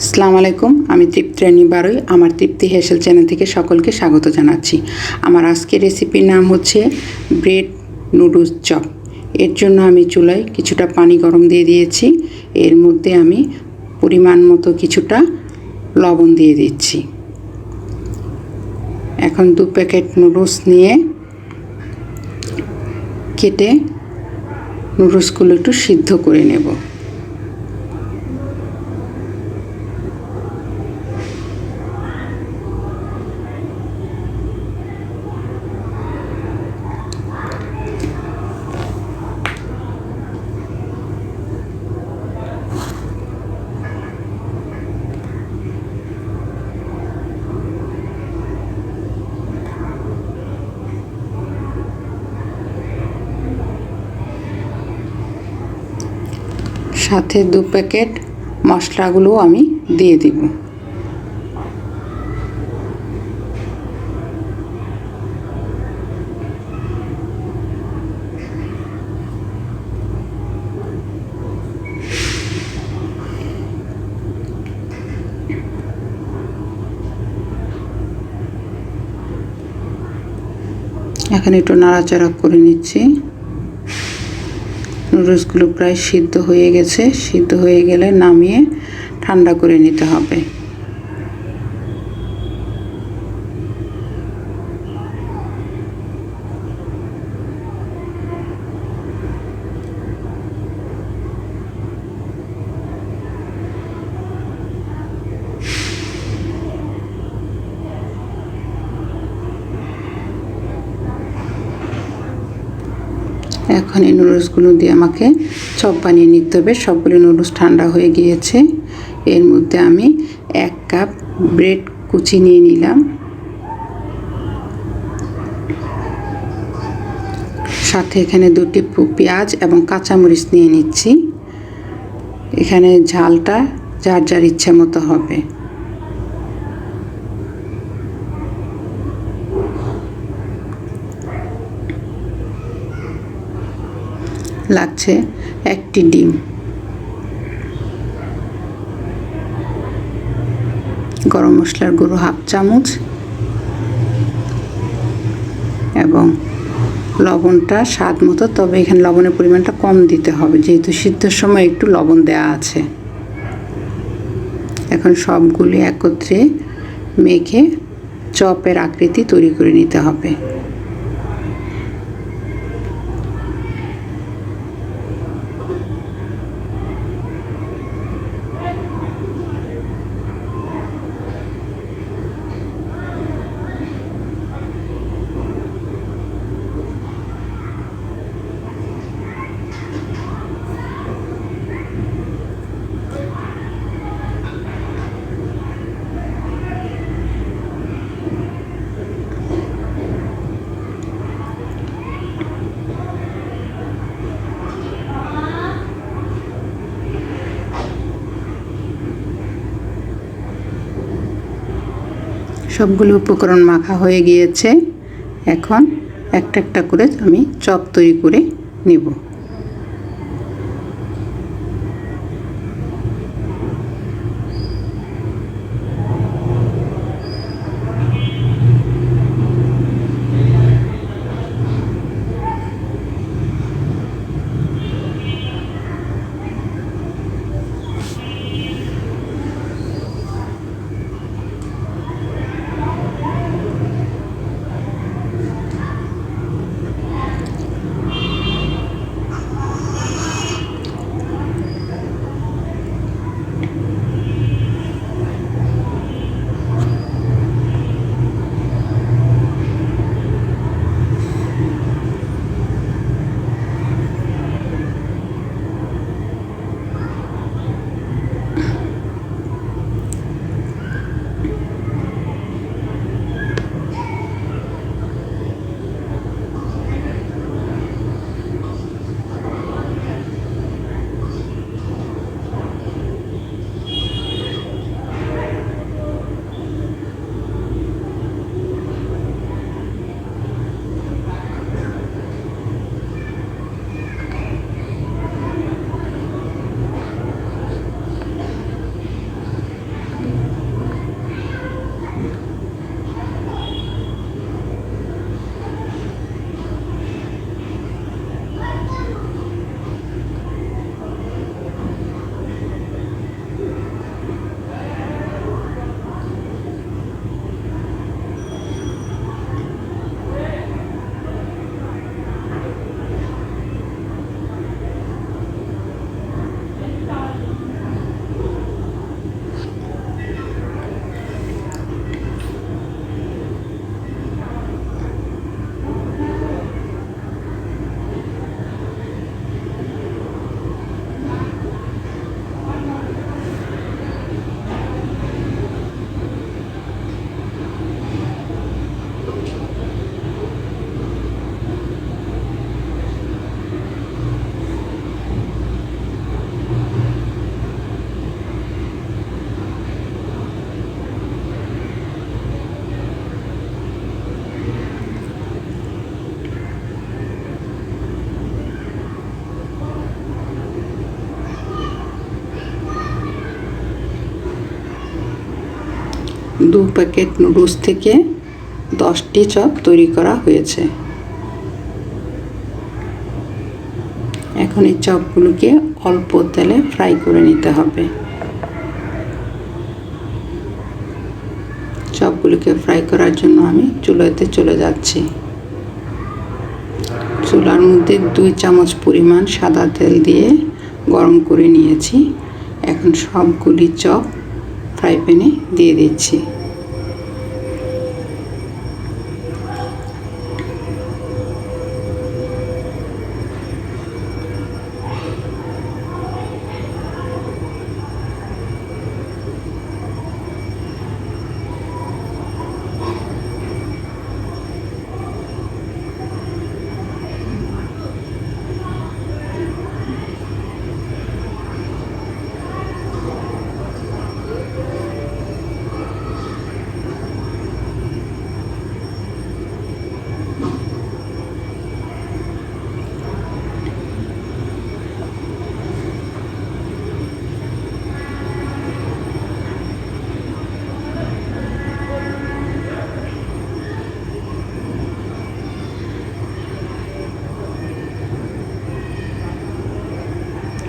আসসালামু আলাইকুম। আমি তৃপ্তি রানী বারুই আমার তৃপ্তি হেসেল চ্যানেল থেকে সকলকে স্বাগত জানাচ্ছি। আমার আজকের রেসিপির নাম হচ্ছে ব্রেড নুডলস চপ। এর জন্য আমি চুলায় কিছুটা পানি গরম দিয়ে দিয়েছি। এর মধ্যে আমি পরিমাণ মতো কিছুটা লবণ দিয়ে দিচ্ছি। এখন 2 প্যাকেট নুডলস নিয়ে কেটে নুডলসগুলো একটু সিদ্ধ করে নেব। সাথে 2 প্যাকেট মশলাগুলো আমি দিয়ে দিব। এখন একটু নাড়াচাড়া করে নিচ্ছি। নুডলসগুলো প্রায় সিদ্ধ হয়ে গেছে। সিদ্ধ হয়ে গেলে নামিয়ে ঠান্ডা করে নিতে হবে। এখন এই নুডলসগুলো দিয়ে আমাকে চপ বানিয়ে নিতে হবে। সবগুলো নুডলস ঠান্ডা হয়ে গিয়েছে। এর মধ্যে আমি 1 কাপ ব্রেড কুচি নিয়ে নিলাম। সাথে এখানে 2টি পেঁয়াজ এবং কাঁচামরিচ নিয়ে নিচ্ছি। এখানে ঝালটা যার যার ইচ্ছে মতো হবে। লাগছে 1টি ডিম। গরম মশলার গুঁড়ো 1/2 চামচ এবং লবণটা স্বাদ মতো, তবে এখানে লবণের পরিমাণটা কম দিতে হবে যেহেতু সিদ্ধর সময় একটু লবণ দেওয়া আছে। এখন সবগুলি একত্রে মেখে চপের আকৃতি তৈরি করে নিতে হবে। সবগুলো উপকরণ মাখা হয়ে গিয়েছে। এখন একটা একটা করে আমি চপ তৈরি করে নেব। 2 প্যাকেট নুডলস থেকে 10টি চপ তৈরি করা হয়েছে। এখন এই চপগুলোকে অল্প তেলে ফ্রাই করে নিতে হবে। চপগুলোকে ফ্রাই করার জন্য আমি চুলাতে চলে যাচ্ছি। চুলার মধ্যে 2 চামচ পরিমাণ সাদা তেল দিয়ে গরম করে নিয়েছি। এখন সবগুলি চপ ফ্রাই প্যানে দিয়ে দিচ্ছি।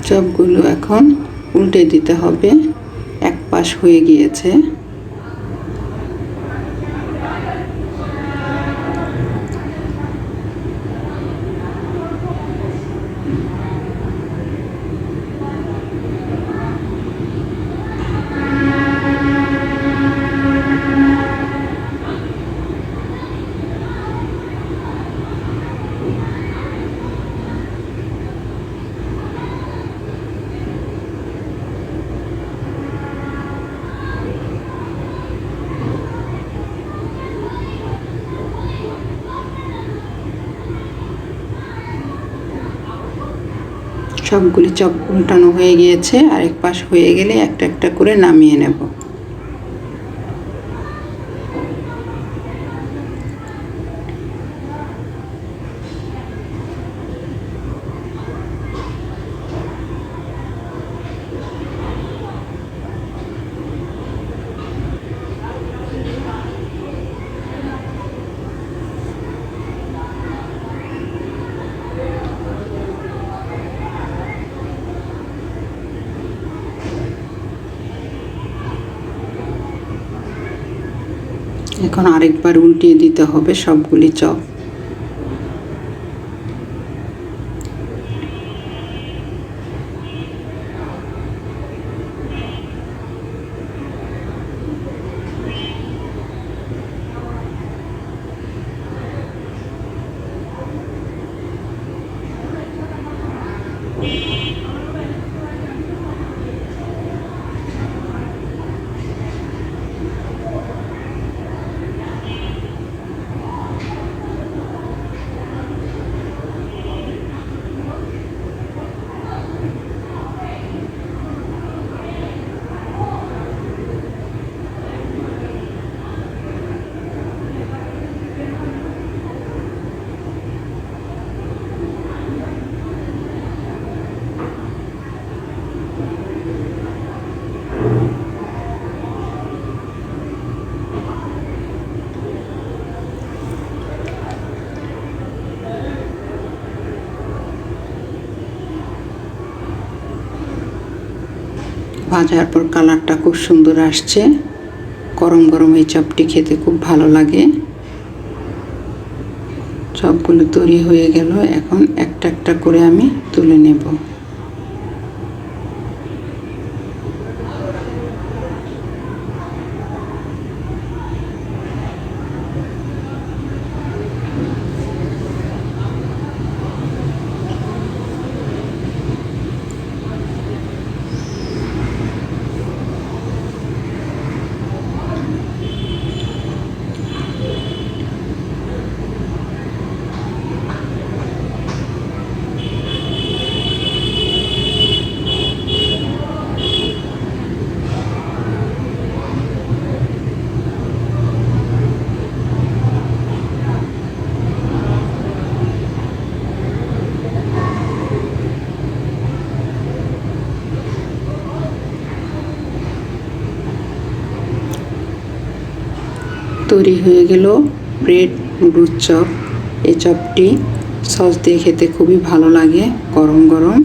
চপগুলো এখন উল্টে দিতে হবে। এক পাশ হয়ে গিয়েছে। সবগুলি চপ উল্টানো হয়ে গিয়েছে। আরেক পাশ হয়ে গেলে একটা একটা করে নামিয়ে নেব। এখন আরেকবার উল্টিয়ে দিতে হবে সবগুলি চপ। ভাজার পর কালারটা খুব সুন্দর আসছে। গরম গরম এই চপটি খেতে খুব ভালো লাগে। চপগুলো তৈরি হয়ে গেল। এখন একটা একটা করে আমি তুলে নেব। তৈরি হয়ে গেল ব্রেড নুডলস চপ। এই চপটি সস দিয়ে খেতে খুবই ভালো লাগে গরম গরম।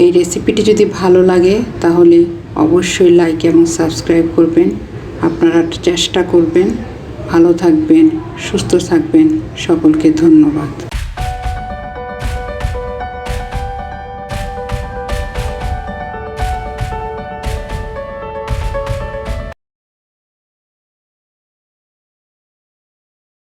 এই রেসিপিটি যদি ভালো লাগে তাহলে অবশ্যই লাইক এবং সাবস্ক্রাইব করবেন। আপনারা চেষ্টা করবেন। ভালো থাকবেন, সুস্থ থাকবেন। সকলকে ধন্যবাদ।